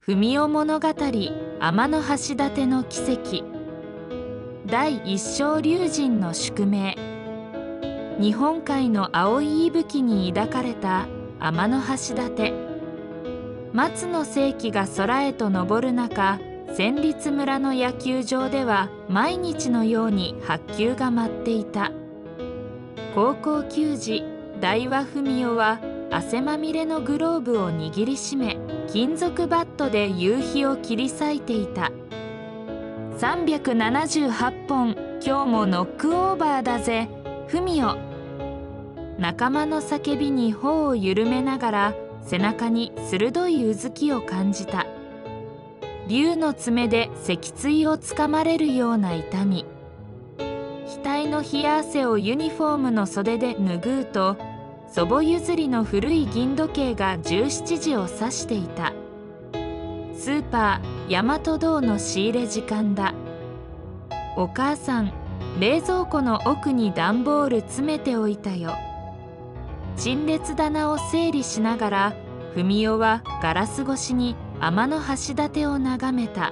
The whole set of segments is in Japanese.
文雄物語天橋立の奇跡第一章龍神の宿命。日本海の青い息吹に抱かれた天橋立。松の世紀が空へと昇る中、千立村の野球場では毎日のように白球が舞っていた。高校球児大和文雄は汗まみれのグローブを握りしめ、金属バットで夕日を切り裂いていた。378本、今日もノックオーバーだぜ、文雄。仲間の叫びに頬を緩めながら背中に鋭いうずきを感じた。竜の爪で脊椎をつかまれるような痛み。額の冷や汗をユニフォームの袖で拭うと、祖母譲りの古い銀時計が17時を指していた。スーパー大和堂の仕入れ時間だ。お母さん、冷蔵庫の奥に段ボール詰めておいたよ。陳列棚を整理しながら文雄はガラス越しに天橋立を眺めた。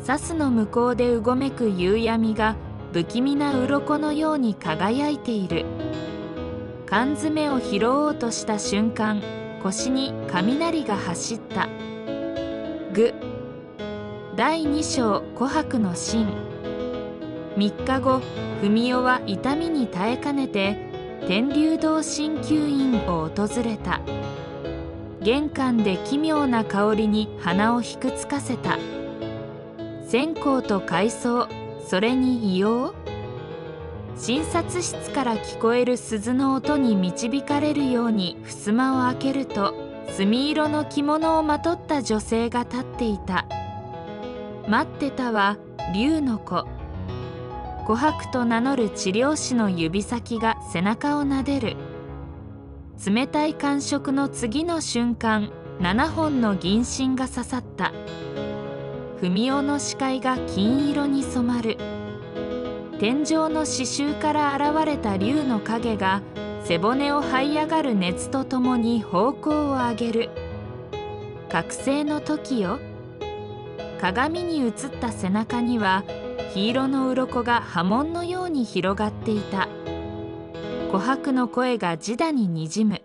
サスの向こうでうごめく夕闇が不気味な鱗のように輝いている。缶詰を拾おうとした瞬間、腰に雷が走った。第2章琥珀の芯。3日後、文雄は痛みに耐えかねて天龍堂鍼灸院を訪れた。玄関で奇妙な香りに鼻をひくつかせた。線香と海藻、それに硫黄。診察室から聞こえる鈴の音に導かれるように襖を開けると、墨色の着物をまとった女性が立っていた。待ってたわ、龍の子。琥珀と名乗る治療師の指先が背中をなでる。冷たい感触の次の瞬間、7本の銀針が刺さった。文雄の視界が金色に染まる。天井の刺繍から現れた竜の影が背骨を這い上がる熱とともに方向を上げる。覚醒の時よ。鏡に映った背中には黄色の鱗が波紋のように広がっていた。琥珀の声が地打ににじむ。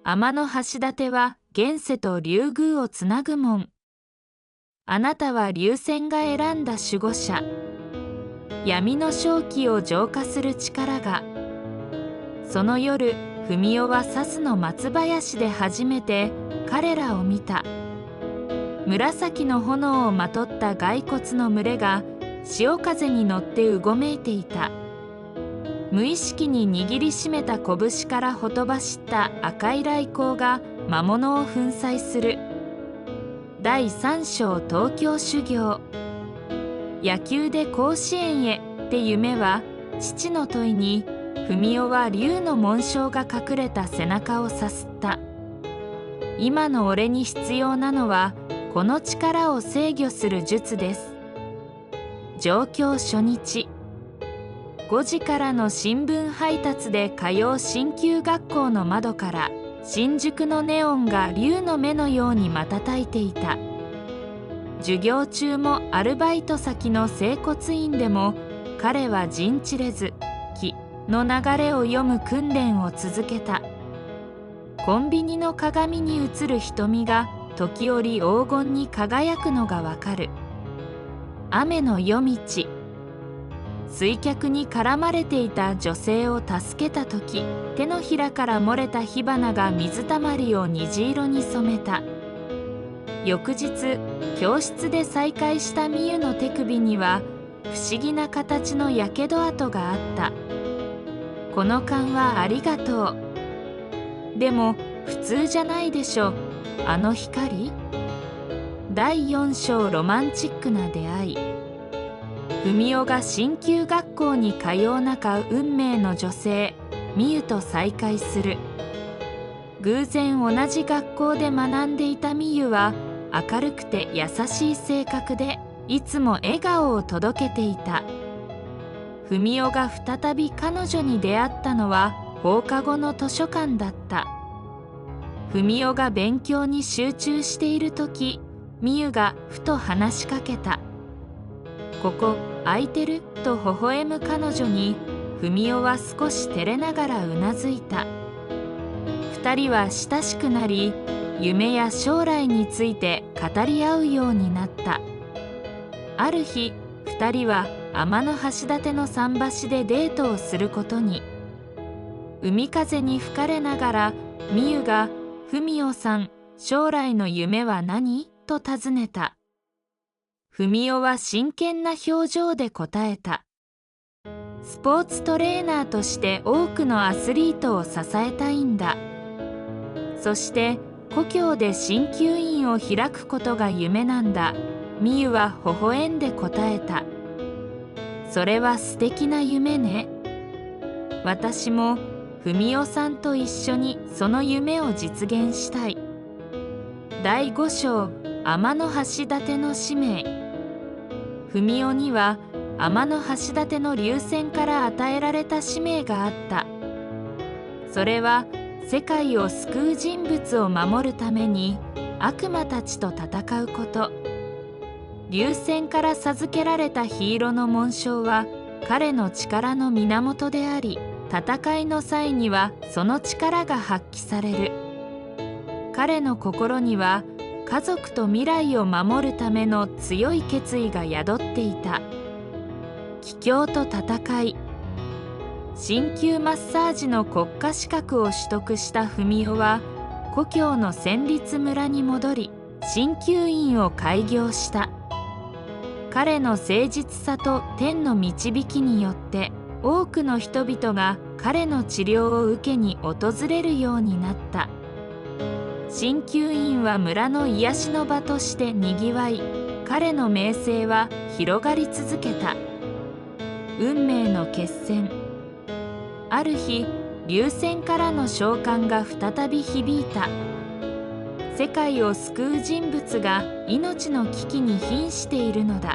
天橋立は現世と竜宮をつなぐ門。あなたは龍泉が選んだ守護者。闇の正気を浄化する力が。その夜、文雄はサスの松林で初めて彼らを見た。紫の炎をまとった骸骨の群れが潮風に乗ってうごめいていた。無意識に握りしめた拳からほとばしった赤い雷光が魔物を粉砕する。第3章東京修行。野球で甲子園へって夢は父の問いに、文雄は竜の紋章が隠れた背中をさすった。今の俺に必要なのはこの力を制御する術です。上京初日、5時からの新聞配達で通う鍼灸学校の窓から新宿のネオンが竜の目のように瞬いていた。授業中もアルバイト先の整骨院でも彼は陣地れず気の流れを読む訓練を続けた。コンビニの鏡に映る瞳が時折黄金に輝くのがわかる。雨の夜道。水脚に絡まれていた女性を助けた時、手のひらから漏れた火花が水たまりを虹色に染めた。翌日、教室で再会したみゆの手首には不思議な形のやけど跡があった。この勘はありがとう。でも普通じゃないでしょ、あの光。第4章ロマンチックな出会い。文雄が鍼灸学校に通う中、運命の女性みゆと再会する。偶然同じ学校で学んでいたみゆは明るくて優しい性格で、いつも笑顔を届けていた。文雄が再び彼女に出会ったのは放課後の図書館だった。文雄が勉強に集中しているとき、みゆがふと話しかけた。ここ空いてると微笑む彼女に、文雄は少し照れながらうなずいた。二人は親しくなり、夢や将来について語り合うようになった。ある日、二人は天橋立の桟橋でデートをすることに。海風に吹かれながら、みゆが「文雄さん、将来の夢は何？」と尋ねた。文雄は真剣な表情で答えた。スポーツトレーナーとして多くのアスリートを支えたいんだ。そして故郷で鍼灸院を開くことが夢なんだ。みゆは微笑んで答えた。それは素敵な夢ね。私も文雄さんと一緒にその夢を実現したい。第5章天橋立の使命。文雄には天橋立の流線から与えられた使命があった。それは世界を救う人物を守るために悪魔たちと戦うこと。流線から授けられた緋色の紋章は彼の力の源であり、戦いの際にはその力が発揮される。彼の心には家族と未来を守るための強い決意が宿っていた。帰郷と戦い。鍼灸マッサージの国家資格を取得した文雄は故郷の千立村に戻り、鍼灸院を開業した。彼の誠実さと天の導きによって多くの人々が彼の治療を受けに訪れるようになった。鍼灸院は村の癒しの場としてにぎわい、彼の名声は広がり続けた。運命の決戦。ある日、流線からの召喚が再び響いた。世界を救う人物が命の危機に瀕しているのだ。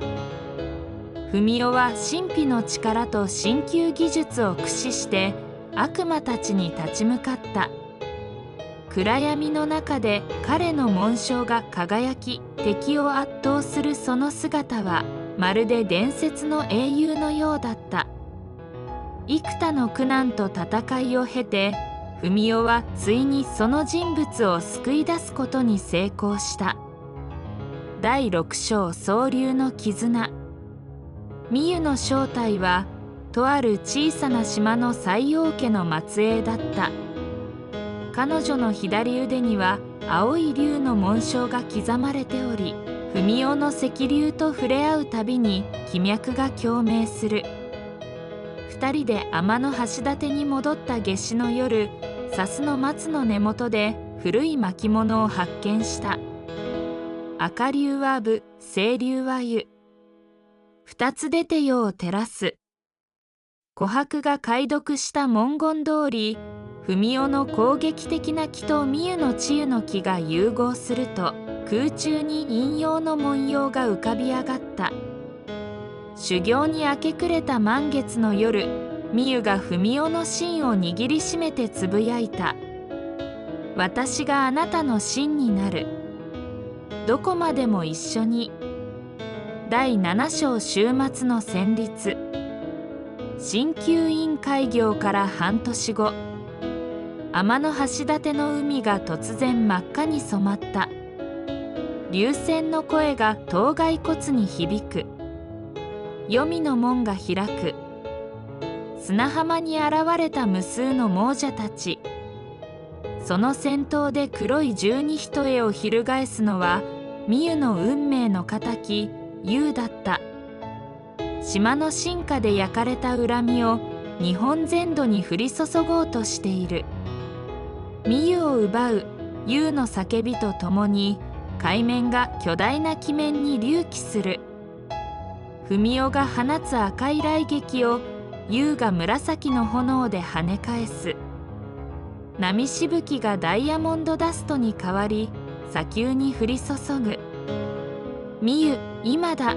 文雄は神秘の力と鍼灸技術を駆使して悪魔たちに立ち向かった。暗闇の中で彼の紋章が輝き、敵を圧倒するその姿はまるで伝説の英雄のようだった。幾多の苦難と戦いを経て、文雄はついにその人物を救い出すことに成功した。第6章総流の絆。みゆの正体はとある小さな島の西王家の末裔だった。彼女の左腕には青い竜の紋章が刻まれており、文雄の石竜と触れ合うたびに気脈が共鳴する。二人で天橋立に戻った夏至の夜、砂州の松の根元で古い巻物を発見した。赤龍は武、青龍は湯。二つ出て世を照らす。琥珀が解読した文言通り、文雄の攻撃的な気とみゆの治癒の気が融合すると、空中に陰陽の文様が浮かび上がった。修行に明け暮れた満月の夜、みゆが文雄の芯を握りしめてつぶやいた。私があなたの芯になる。どこまでも一緒に。第7章週末の旋律。鍼灸院開業から半年後、天橋立の海が突然真っ赤に染まった。流線の声が頭蓋骨に響く。黄泉の門が開く。砂浜に現れた無数の亡者たち。その先頭で黒い十二単を翻すのはみゆの運命の敵、優だった。島の神化で焼かれた恨みを日本全土に降り注ごうとしている。みゆを奪う優の叫びとともに海面が巨大な鬼面に隆起する。文雄が放つ赤い雷撃を優が紫の炎で跳ね返す。波しぶきがダイヤモンドダストに変わり砂丘に降り注ぐ。みゆ、今だ。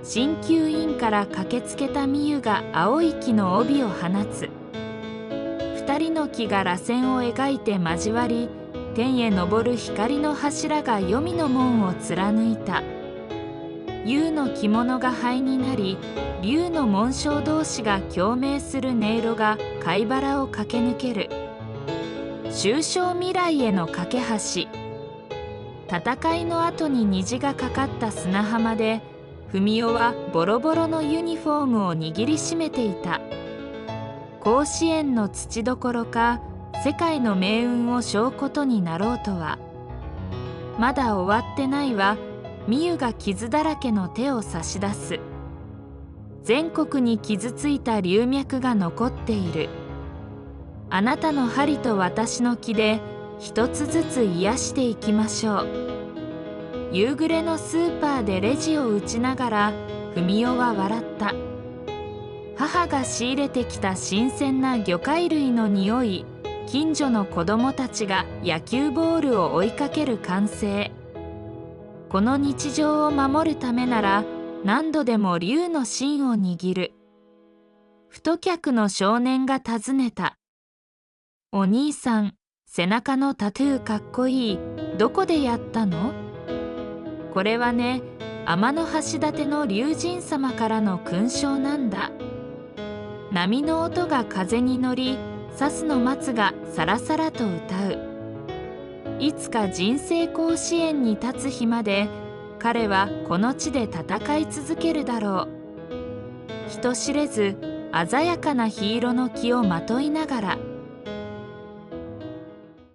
鍼灸院から駆けつけたみゆが青い木の帯を放つ。二人の木が螺旋を描いて交わり、天へ昇る光の柱が黄泉の門を貫いた。竜の着物が灰になり、竜の紋章同士が共鳴する音色が貝原を駆け抜ける。終章未来への架け橋。戦いの後に虹がかかった砂浜で、文雄はボロボロのユニフォームを握りしめていた。甲子園の土どころか、世界の命運を背負うことになろうとは。まだ終わってないわ。みゆが傷だらけの手を差し出す。全国に傷ついた龍脈が残っている。あなたの針と私の気で一つずつ癒していきましょう。夕暮れのスーパーでレジを打ちながら文雄は笑った。母が仕入れてきた新鮮な魚介類の匂い、近所の子供たちが野球ボールを追いかける歓声。この日常を守るためなら何度でも竜の芯を握る。太客の少年が尋ねた。お兄さん、背中のタトゥーかっこいい。どこでやったの？これはね、天橋立の龍神様からの勲章なんだ。波の音が風に乗り、笹の松がさらさらと歌う。いつか人生甲子園に立つ日まで、彼はこの地で戦い続けるだろう。人知れず鮮やかな火色の気をまといながら、